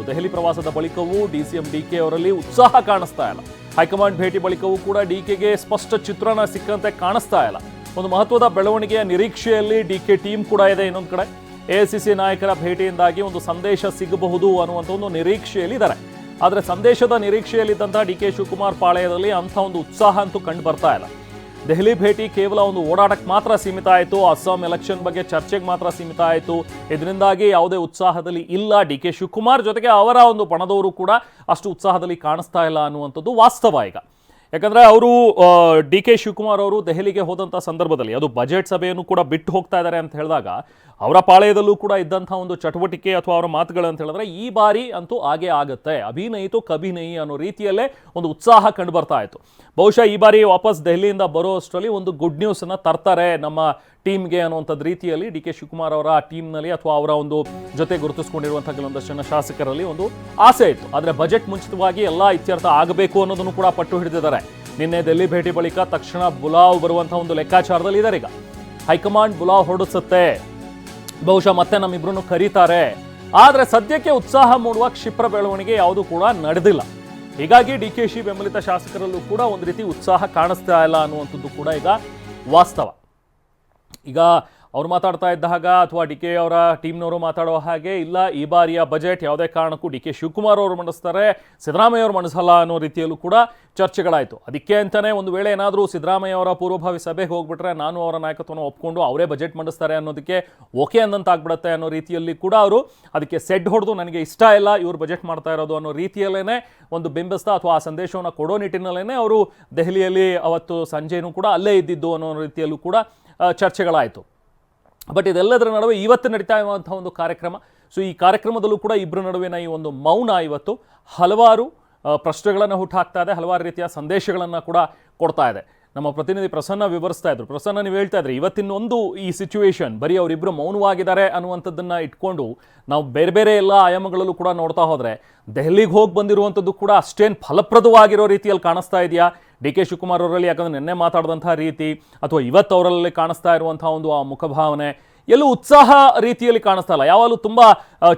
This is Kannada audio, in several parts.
ದೆಹಲಿ ಪ್ರವಾಸದ ಬಳಿಕವೂ ಡಿಸಿಎಂ ಡಿಕೆ ಅವರಲ್ಲಿ ಉತ್ಸಾಹ ಕಾಣಿಸ್ತಾ ಇಲ್ಲ. ಹೈಕಮಾಂಡ್ ಭೇಟಿ ಬಳಿಕವೂ ಕೂಡ ಡಿಕೆಗೆ ಸ್ಪಷ್ಟ ಚಿತ್ರಣ ಸಿಕ್ಕಂತೆ ಕಾಣಿಸ್ತಾ ಇಲ್ಲ. ಒಂದು ಮಹತ್ವದ ಬೆಳವಣಿಗೆಯ ನಿರೀಕ್ಷೆಯಲ್ಲಿ ಡಿಕೆ ಟೀಮ್ ಕೂಡ ಇದೆ. ಇನ್ನೊಂದು ಕಡೆ ಎಐಸಿಸಿ ನಾಯಕರ ಭೇಟಿಯಿಂದಾಗಿ ಒಂದು ಸಂದೇಶ ಸಿಗಬಹುದು ಅನ್ನುವಂಥ ಒಂದು ನಿರೀಕ್ಷೆಯಲ್ಲಿ ಇದ್ದಾರೆ. ಆದರೆ ಸಂದೇಶದ ನಿರೀಕ್ಷೆಯಲ್ಲಿದ್ದಂಥ ಡಿಕೆ ಶಿವಕುಮಾರ್ ಪಾಳೆಯದಲ್ಲಿ ಅಂಥ ಒಂದು ಉತ್ಸಾಹ ಅಂತೂ ಕಂಡು ಬರ್ತಾ ಇಲ್ಲ. ದೆಹಲಿ ಭೇಟಿ ಕೇವಲ ಒಂದು ಓಡಾಟಕ್ಕೆ ಮಾತ್ರ ಸೀಮಿತ ಆಯಿತು. ಅಸ್ಸಾಂ ಎಲೆಕ್ಷನ್ ಬಗ್ಗೆ ಚರ್ಚೆಗೆ ಮಾತ್ರ ಸೀಮಿತ ಆಯಿತು. ಇದರಿಂದಾಗಿ ಯಾವುದೇ ಉತ್ಸಾಹದಲ್ಲಿ ಇಲ್ಲ ಡಿಕೆ ಶಿವಕುಮಾರ್. ಜೊತೆಗೆ ಅವರ ಒಂದು ಬಣದವರು ಕೂಡ ಅಷ್ಟು ಉತ್ಸಾಹದಲ್ಲಿ ಕಾಣಿಸ್ತಾ ಇಲ್ಲ ಅನ್ನುವಂಥದ್ದು ವಾಸ್ತವ. ಈಗ ಯಾಕಂದರೆ ಅವರು ಡಿಕೆ ಶಿವಕುಮಾರ್ ಅವರು ದೆಹಲಿಗೆ ಹೋದಂಥ ಸಂದರ್ಭದಲ್ಲಿ ಅದು ಬಜೆಟ್ ಸಭೆಯನ್ನು ಕೂಡ ಬಿಟ್ಟು ಹೋಗ್ತಾ ಇದ್ದಾರೆ ಅಂತ ಹೇಳಿದಾಗ ಅವರ ಪಾಳೆಯದಲ್ಲೂ ಕೂಡ ಇದ್ದಂಥ ಒಂದು ಚಟುವಟಿಕೆ ಅಥವಾ ಅವರ ಮಾತುಗಳು ಅಂತ ಹೇಳಿದ್ರೆ ಈ ಬಾರಿ ಅಂತೂ ಹಾಗೇ ಆಗುತ್ತೆ, ಅಭಿನಯಿತು ಕಭಿನಯಿ ಅನ್ನೋ ರೀತಿಯಲ್ಲೇ ಒಂದು ಉತ್ಸಾಹ ಕಂಡು ಬರ್ತಾ ಇತ್ತು. ಬಹುಶಃ ಈ ಬಾರಿ ವಾಪಸ್ ದೆಹಲಿಯಿಂದ ಬರೋ ಅಷ್ಟರಲ್ಲಿ ಒಂದು ಗುಡ್ ನ್ಯೂಸನ್ನು ತರ್ತಾರೆ ನಮ್ಮ ಟೀಮ್ಗೆ ಅನ್ನುವಂಥದ್ದು ರೀತಿಯಲ್ಲಿ ಡಿ ಕೆ ಶಿವಕುಮಾರ್ ಅವರ ಟೀಮ್ನಲ್ಲಿ ಅಥವಾ ಅವರ ಒಂದು ಜೊತೆ ಗುರುತಿಸ್ಕೊಂಡಿರುವಂಥ ಕೆಲವೊಂದಷ್ಟು ಜನ ಶಾಸಕರಲ್ಲಿ ಒಂದು ಆಸೆ ಇತ್ತು. ಆದರೆ ಬಜೆಟ್ ಮುಂಚಿತವಾಗಿ ಎಲ್ಲ ಇತ್ಯರ್ಥ ಆಗಬೇಕು ಅನ್ನೋದನ್ನು ಕೂಡ ಪಟ್ಟು ಹಿಡಿದಿದ್ದಾರೆ. ನಿನ್ನೆ ದೆಹಲಿ ಭೇಟಿ ಬಳಿಕ ತಕ್ಷಣ ಬುಲಾವ್ ಬರುವಂಥ ಒಂದು ಲೆಕ್ಕಾಚಾರದಲ್ಲಿ ಇದ್ದಾರೆ. ಈಗ ಹೈಕಮಾಂಡ್ ಬುಲಾವ್ ಹೊರಡಿಸುತ್ತೆ, ಬಹುಶಃ ಮತ್ತೆ ನಮ್ಮಿಬ್ರನ್ನು ಕರೀತಾರೆ. ಆದರೆ ಸದ್ಯಕ್ಕೆ ಉತ್ಸಾಹ ಮೂಡುವ ಕ್ಷಿಪ್ರ ಬೆಳವಣಿಗೆ ಯಾವುದೂ ಕೂಡ ನಡೆದಿಲ್ಲ. ಹೀಗಾಗಿ ಡಿ ಕೆ ಶಿ ಬೆಂಬಲಿತ ಶಾಸಕರಲ್ಲೂ ಕೂಡ ಒಂದು ರೀತಿ ಉತ್ಸಾಹ ಕಾಣಿಸ್ತಾ ಇಲ್ಲ ಅನ್ನುವಂಥದ್ದು ಕೂಡ ಈಗ ವಾಸ್ತವ. ಈಗ ಅವ್ರು ಮಾತಾಡ್ತಾ ಇದ್ದ ಹಾಗೆ ಅಥವಾ ಡಿ ಕೆ ಅವರ ಟೀಮ್ನವರು ಮಾತಾಡೋ ಹಾಗೆ ಇಲ್ಲ, ಈ ಬಾರಿಯ ಬಜೆಟ್ ಯಾವುದೇ ಕಾರಣಕ್ಕೂ ಡಿ ಕೆ ಶಿವಕುಮಾರ್ ಅವರು ಮಂಡಿಸ್ತಾರೆ, ಸಿದ್ದರಾಮಯ್ಯ ಅವರು ಮಂಡಿಸಲ್ಲ ಅನ್ನೋ ರೀತಿಯಲ್ಲೂ ಕೂಡ ಚರ್ಚೆಗಳಾಯಿತು. ಅದಕ್ಕೆ ಅಂತಲೇ ಒಂದು ವೇಳೆ ಏನಾದರೂ ಸಿದ್ದರಾಮಯ್ಯ ಅವರ ಪೂರ್ವಭಾವಿ ಸಭೆಗೆ ಹೋಗ್ಬಿಟ್ರೆ ನಾನು ಅವರ ನಾಯಕತ್ವವನ್ನು ಒಪ್ಕೊಂಡು ಅವರೇ ಬಜೆಟ್ ಮಂಡಿಸ್ತಾರೆ ಅನ್ನೋದಕ್ಕೆ ಓಕೆ ಅಂದಂತಾಗ್ಬಿಡುತ್ತೆ ಅನ್ನೋ ರೀತಿಯಲ್ಲಿ ಕೂಡ ಅವರು ಅದಕ್ಕೆ ಸೆಡ್ ಹೊಡೆದು ನನಗೆ ಇಷ್ಟ ಇಲ್ಲ ಇವರು ಬಜೆಟ್ ಮಾಡ್ತಾ ಇರೋದು ಅನ್ನೋ ರೀತಿಯಲ್ಲೇ ಒಂದು ಬಿಂಬಿಸ್ತಾ ಅಥವಾ ಆ ಸಂದೇಶವನ್ನು ಕೊಡೋ ನಿಟ್ಟಿನಲ್ಲೇ ಅವರು ದೆಹಲಿಯಲ್ಲಿ ಅವತ್ತು ಸಂಜೆನೂ ಕೂಡ ಅಲ್ಲೇ ಇದ್ದಿದ್ದು ಅನ್ನೋ ರೀತಿಯಲ್ಲೂ ಕೂಡ ಚರ್ಚೆಗಳಾಯಿತು. ಬಟ್ ಇದೆಲ್ಲದರ ನಡುವೆ ಇವತ್ತು ನಡೀತಾ ಇರುವಂಥ ಒಂದು ಕಾರ್ಯಕ್ರಮ. ಸೊ ಈ ಕಾರ್ಯಕ್ರಮದಲ್ಲೂ ಕೂಡ ಇಬ್ಬರ ನಡುವಿನ ಈ ಒಂದು ಮೌನ ಇವತ್ತು ಹಲವಾರು ಪ್ರಶ್ನೆಗಳನ್ನು ಹುಟ್ಟಾಕ್ತಾ ಇದೆ, ಹಲವಾರು ರೀತಿಯ ಸಂದೇಶಗಳನ್ನು ಕೂಡ ಕೊಡ್ತಾ ಇದೆ. ನಮ್ಮ ಪ್ರತಿನಿಧಿ ಪ್ರಸನ್ನ ವಿವರಿಸ್ತಾ ಇದ್ರು. ಪ್ರಸನ್ನ, ನೀವು ಹೇಳ್ತಾ ಇದ್ರಿ ಇವತ್ತಿನೊಂದು ಈ ಸಿಚುವೇಶನ್ ಬರೀ ಅವರಿಬ್ಬರು ಮೌನವಾಗಿದ್ದಾರೆ ಅನ್ನುವಂಥದ್ದನ್ನು ಇಟ್ಕೊಂಡು ನಾವು ಬೇರೆ ಬೇರೆ ಎಲ್ಲ ಆಯಾಮಗಳಲ್ಲೂ ಕೂಡ ನೋಡ್ತಾ ಹೋದರೆ ದೆಹಲಿಗೆ ಹೋಗಿ ಬಂದಿರುವಂಥದ್ದು ಕೂಡ ಅಷ್ಟೇನು ಫಲಪ್ರದವಾಗಿರೋ ರೀತಿಯಲ್ಲಿ ಕಾಣಿಸ್ತಾ ಇದೆಯಾ ಡಿ ಕೆ ಶಿವಕುಮಾರ್ ಅವರಲ್ಲಿ? ಯಾಕಂದರೆ ನಿನ್ನೆ ಮಾತಾಡಿದಂಥ ರೀತಿ ಅಥವಾ ಇವತ್ತು ಅವರಲ್ಲಿ ಕಾಣಿಸ್ತಾ ಇರುವಂಥ ಒಂದು ಆ ಮುಖಭಾವನೆ ಎಲ್ಲೂ ಉತ್ಸಾಹ ರೀತಿಯಲ್ಲಿ ಕಾಣಿಸ್ತಾ ಇಲ್ಲ. ಯಾವಾಗಲೂ ತುಂಬ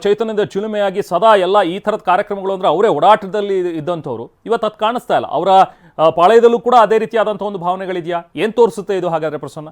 ಚೈತನ್ಯದ ಚಿಲುಮೆಯಾಗಿ ಸದಾ ಎಲ್ಲ ಈ ಥರದ ಕಾರ್ಯಕ್ರಮಗಳು ಅಂದರೆ ಅವರೇ ಓಡಾಟದಲ್ಲಿ ಇದ್ದಂಥವ್ರು. ಇವತ್ತು ಅದು ಕಾಣಿಸ್ತಾ ಇಲ್ಲ. ಅವರ ಪಾಳೆಯದಲ್ಲೂ ಕೂಡ ಅದೇ ರೀತಿಯಾದಂಥ ಒಂದು ಭಾವನೆಗಳಿದೆಯಾ? ಏನು ತೋರಿಸುತ್ತೆ ಇದು ಹಾಗಾದರೆ ಪ್ರಸನ್ನ?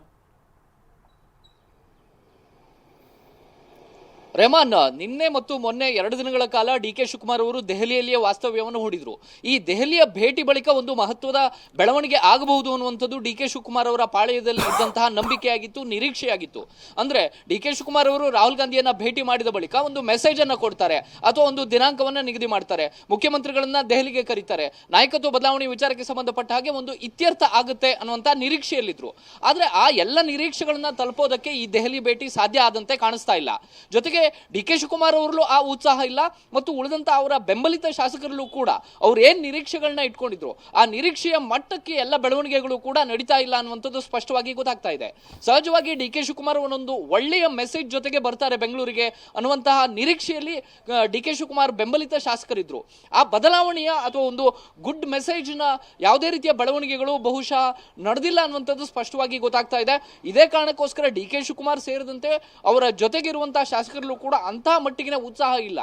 ರೆಹಮಾನ್, ನಿನ್ನೆ ಮತ್ತು ಮೊನ್ನೆ 2 ದಿನಗಳ ಕಾಲ ಡಿ ಕೆ ಶಿವಕುಮಾರ್ ಅವರು ದೆಹಲಿಯಲ್ಲಿಯೇ ವಾಸ್ತವ್ಯವನ್ನು ಹೂಡಿದ್ರು. ಈ ದೆಹಲಿಯ ಭೇಟಿ ಬಳಿಕ ಒಂದು ಮಹತ್ವದ ಬೆಳವಣಿಗೆ ಆಗಬಹುದು ಅನ್ನುವಂಥದ್ದು ಡಿ ಕೆ ಶಿವಕುಮಾರ್ ಅವರ ಪಾಳೆಯದಲ್ಲಿ ಇದ್ದಂತಹ ನಂಬಿಕೆಯಾಗಿತ್ತು, ನಿರೀಕ್ಷೆಯಾಗಿತ್ತು. ಅಂದ್ರೆ ಡಿ ಕೆ ಶಿವಕುಮಾರ್ ಅವರು ರಾಹುಲ್ ಗಾಂಧಿಯನ್ನ ಭೇಟಿ ಮಾಡಿದ ಬಳಿಕ ಒಂದು ಮೆಸೇಜ್ ಅನ್ನ ಕೊಡ್ತಾರೆ ಅಥವಾ ಒಂದು ದಿನಾಂಕವನ್ನ ನಿಗದಿ ಮಾಡ್ತಾರೆ, ಮುಖ್ಯಮಂತ್ರಿಗಳನ್ನ ದೆಹಲಿಗೆ ಕರೀತಾರೆ, ನಾಯಕತ್ವ ಬದಲಾವಣೆ ವಿಚಾರಕ್ಕೆ ಸಂಬಂಧಪಟ್ಟ ಹಾಗೆ ಒಂದು ಇತ್ಯರ್ಥ ಆಗುತ್ತೆ ಅನ್ನುವಂಥ ನಿರೀಕ್ಷೆಯಲ್ಲಿದ್ರು. ಆದ್ರೆ ಆ ಎಲ್ಲ ನಿರೀಕ್ಷೆಗಳನ್ನ ತಲುಪೋದಕ್ಕೆ ಈ ದೆಹಲಿ ಭೇಟಿ ಸಾಧ್ಯ ಆದಂತೆ ಕಾಣಿಸ್ತಾ ಇಲ್ಲ. ಜೊತೆಗೆ ಡಿ ಕೆ ಶಿವಕುಮಾರ್ ಅವರಲ್ಲೂ ಆ ಉತ್ಸಾಹ ಇಲ್ಲ ಮತ್ತು ಉಳಿದಂತ ಅವರ ಬೆಂಬಲಿತ ಶಾಸಕರಲ್ಲೂ ಕೂಡ ಅವ್ರು ಏನ್ ನಿರೀಕ್ಷೆಗಳನ್ನ ಇಟ್ಕೊಂಡಿದ್ರು ಆ ನಿರೀಕ್ಷೆಯ ಮಟ್ಟಕ್ಕೆ ಎಲ್ಲ ಬೆಳವಣಿಗೆಗಳು ಕೂಡ ನಡೀತಾ ಇಲ್ಲ ಅನ್ನುವಂಥದ್ದು ಸ್ಪಷ್ಟವಾಗಿ ಗೊತ್ತಾಗ್ತಾ ಇದೆ. ಸಹಜವಾಗಿ ಡಿ ಕೆ ಶಿವಕುಮಾರ್ ಒಂದೊಂದು ಒಳ್ಳೆಯ ಮೆಸೇಜ್ ಜೊತೆಗೆ ಬರ್ತಾರೆ ಬೆಂಗಳೂರಿಗೆ ಅನ್ನುವಂತಹ ನಿರೀಕ್ಷೆಯಲ್ಲಿ ಡಿ ಕೆ ಶಿವಕುಮಾರ್ ಬೆಂಬಲಿತ ಶಾಸಕರಿದ್ರು. ಆ ಬದಲಾವಣೆಯ ಅಥವಾ ಒಂದು ಗುಡ್ ಮೆಸೇಜ್ ನ ಯಾವುದೇ ರೀತಿಯ ಬೆಳವಣಿಗೆಗಳು ಬಹುಶಃ ನಡೆದಿಲ್ಲ ಅನ್ನುವಂಥದ್ದು ಸ್ಪಷ್ಟವಾಗಿ ಗೊತ್ತಾಗ್ತಾ ಇದೆ. ಇದೇ ಕಾರಣಕ್ಕೋಸ್ಕರ ಡಿ ಕೆ ಶಿವಕುಮಾರ್ ಸೇರಿದಂತೆ ಅವರ ಜೊತೆಗಿರುವಂತಹ ಶಾಸಕರು ಕೂಡ ಅಂತಹ ಮಟ್ಟಿಗಿನ ಉತ್ಸಾಹ ಇಲ್ಲ.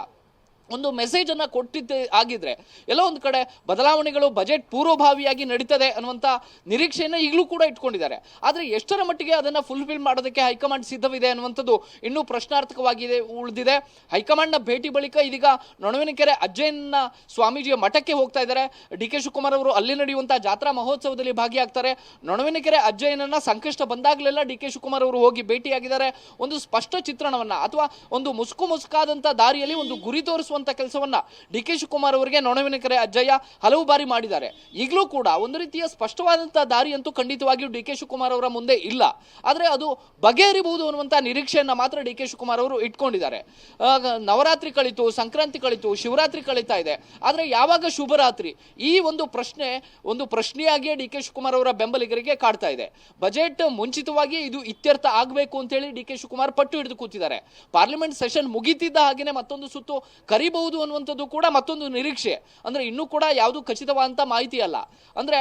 ಒಂದು ಮೆಸೇಜ್ ಅನ್ನ ಕೊಟ್ಟಿದ್ದೆ ಆಗಿದ್ರೆ ಎಲ್ಲೋ ಒಂದು ಕಡೆ ಬದಲಾವಣೆಗಳು ಬಜೆಟ್ ಪೂರ್ವಭಾವಿಯಾಗಿ ನಡೀತದೆ ಅನ್ನುವಂಥ ನಿರೀಕ್ಷೆಯನ್ನು ಈಗಲೂ ಕೂಡ ಇಟ್ಕೊಂಡಿದ್ದಾರೆ. ಆದರೆ ಎಷ್ಟರ ಮಟ್ಟಿಗೆ ಅದನ್ನು ಫುಲ್ಫಿಲ್ ಮಾಡೋದಕ್ಕೆ ಹೈಕಮಾಂಡ್ ಸಿದ್ಧವಿದೆ ಅನ್ನುವಂಥದ್ದು ಇನ್ನೂ ಪ್ರಶ್ನಾರ್ಥಕವಾಗಿದೆ ಉಳಿದಿದೆ. ಹೈಕಮಾಂಡ್ನ ಭೇಟಿ ಬಳಿಕ ಇದೀಗ ನೊಣವಿನಕೆರೆ ಅಜ್ಜಯ್ಯನ ಸ್ವಾಮೀಜಿಯ ಮಠಕ್ಕೆ ಹೋಗ್ತಾ ಇದ್ದಾರೆ. ಡಿ ಕೆ ಶಿವಕುಮಾರ್ ಅವರು ಅಲ್ಲಿ ನಡೆಯುವಂತಹ ಜಾತ್ರಾ ಮಹೋತ್ಸವದಲ್ಲಿ ಭಾಗಿಯಾಗ್ತಾರೆ. ನೊಣವಿನಕೆರೆ ಅಜ್ಜಯ್ಯನನ್ನ ಸಂಕಷ್ಟ ಬಂದಾಗಲೆಲ್ಲ ಡಿ ಕೆ ಶಿವಕುಮಾರ್ ಅವರು ಹೋಗಿ ಭೇಟಿಯಾಗಿದ್ದಾರೆ. ಒಂದು ಸ್ಪಷ್ಟ ಚಿತ್ರಣವನ್ನ ಅಥವಾ ಒಂದು ಮುಸುಕಾದಂಥ ದಾರಿಯಲ್ಲಿ ಒಂದು ಗುರಿ ತೋರಿಸುವಂತ ಕೆಲಸವನ್ನ ಡಿ ಕೆ ಶಿವಕುಮಾರ್ ಅವರಿಗೆ ನೊಣವಿನಕೆರೆ ಅಜ್ಜಯ್ಯ ಹಲವು ಬಾರಿ ಮಾಡಿದ್ದಾರೆ. ಈಗಲೂ ಕೂಡ ಒಂದು ರೀತಿಯ ಸ್ಪಷ್ಟವಾದಂತಹ ದಾರಿ ಅಂತೂ ಖಂಡಿತವಾಗಿಯೂ ಡಿ ಕೆ ಶಿವಕುಮಾರ್ ಅವರ ಮುಂದೆ ಇಲ್ಲ. ಆದರೆ ಅದು ಬಗೆಹರಿಬಹುದು ಅನ್ನುವಂಥ ನಿರೀಕ್ಷೆಯನ್ನ ಮಾತ್ರ ಡಿ ಕೆ ಶಿವಕುಮಾರ್ ಅವರು ಇಟ್ಕೊಂಡಿದ್ದಾರೆ. ನವರಾತ್ರಿ ಕಳಿತು, ಸಂಕ್ರಾಂತಿ ಕಳಿತು, ಶಿವರಾತ್ರಿ ಕಳೀತಾ ಇದೆ. ಆದರೆ ಯಾವಾಗ ಶುಭರಾತ್ರಿ ಈ ಒಂದು ಪ್ರಶ್ನೆಯಾಗಿಯೇ ಡಿ ಕೆ ಶಿವಕುಮಾರ್ ಅವರ ಬೆಂಬಲಿಗರಿಗೆ ಕಾಡ್ತಾ ಇದೆ. ಬಜೆಟ್ ಮುಂಚಿತವಾಗಿ ಇದು ಇತ್ಯರ್ಥ ಆಗಬೇಕು ಅಂತೇಳಿ ಡಿ ಕೆ ಶಿವಕುಮಾರ್ ಪಟ್ಟು ಹಿಡಿದು ಕೂತಿದ್ದಾರೆ. ಪಾರ್ಲಿಮೆಂಟ್ ಸೆಷನ್ ಮುಗಿತಿದ್ದ ಹಾಗೆಯೇ ಮತ್ತೊಂದು ಸುತ್ತು ನಡಿಬಹುದು ಅನ್ನುವಂಥದ್ದು ಕೂಡ ಮತ್ತೊಂದು ನಿರೀಕ್ಷೆ. ಅಂದ್ರೆ ಇನ್ನೂ ಕೂಡ ಯಾವುದು ಖಚಿತವಾದಂತ ಮಾಹಿತಿ ಅಲ್ಲ. ಅಂದ್ರೆ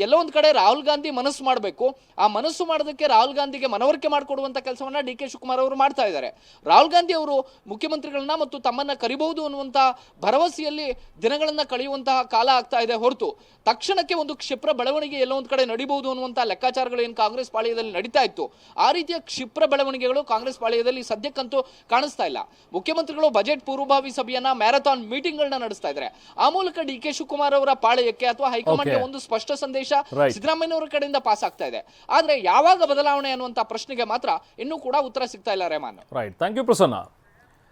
ಎಲ್ಲೋ ಒಂದ್ ಕಡೆ ರಾಹುಲ್ ಗಾಂಧಿ ಮನಸ್ಸು ಮಾಡಬೇಕು. ಆ ಮನಸ್ಸು ಮಾಡೋದಕ್ಕೆ ರಾಹುಲ್ ಗಾಂಧಿಗೆ ಮನವರಿಕೆ ಮಾಡಿಕೊಡುವಂತ ಕೆಲಸವನ್ನ ಡಿ ಕೆ ಶಿವಕುಮಾರ್ ಅವರು ಮಾಡ್ತಾ ಇದ್ದಾರೆ. ರಾಹುಲ್ ಗಾಂಧಿ ಅವರು ಮುಖ್ಯಮಂತ್ರಿಗಳನ್ನ ಮತ್ತು ತಮ್ಮನ್ನ ಕರಿಬಹುದು ಅನ್ನುವಂತ ಭರವಸೆಯಲ್ಲಿ ದಿನಗಳನ್ನ ಕಳೆಯುವಂತಹ ಕಾಲ ಆಗ್ತಾ ಇದೆ ಹೊರತು ತಕ್ಷಣಕ್ಕೆ ಒಂದು ಕ್ಷಿಪ್ರ ಬೆಳವಣಿಗೆ ಎಲ್ಲೋ ಒಂದ್ ಕಡೆ ನಡಿಬಹುದು ಅನ್ನುವಂತ ಲೆಕ್ಕಾಚಾರಗಳು ಏನು ಕಾಂಗ್ರೆಸ್ ಪಾಳ್ಯದಲ್ಲಿ ನಡೀತಾ ಇತ್ತು, ಆ ರೀತಿಯ ಕ್ಷಿಪ್ರ ಬೆಳವಣಿಗೆಗಳು ಕಾಂಗ್ರೆಸ್ ಪಾಳ್ಯದಲ್ಲಿ ಸದ್ಯಕ್ಕಂತೂ ಕಾಣಿಸ್ತಾ ಇಲ್ಲ. ಮುಖ್ಯಮಂತ್ರಿಗಳು ಬಜೆಟ್ ಪೂರ್ವಭಾವಿ ಸಭೆಯನ್ನ ಮ್ಯಾರಥಾನ್ ಮೀಟಿಂಗ್ ಗಳನ್ನ ನಡೆಸ್ತಾ ಇದ್ದಾರೆ. ಆ ಮೂಲಕ ಡಿ ಕೆ ಶಿವಕುಮಾರ್ ಅವರ ಪಾಳ್ಯಕ್ಕೆ ಅಥವಾ ಹೈಕಮಾಂಡ್ಗೆ ಒಂದು ಸ್ಪಷ್ಟ ಸಂದೇಶ ಸಿದ್ದರಾಮಯ್ಯ ಅವರ ಕಡೆಯಿಂದ ಪಾಸ್ ಆಗ್ತಾ ಇದೆ. ಆದ್ರೆ ಯಾವಾಗ ಬದಲಾವಣೆ ಅನ್ನುವಂತ ಪ್ರಶ್ನೆಗೆ ಮಾತ್ರ ಇನ್ನೂ ಕೂಡ ಉತ್ತರ ಸಿಗ್ತಾ ಇಲ್ಲ Rehman. Right, thank you Prasanna.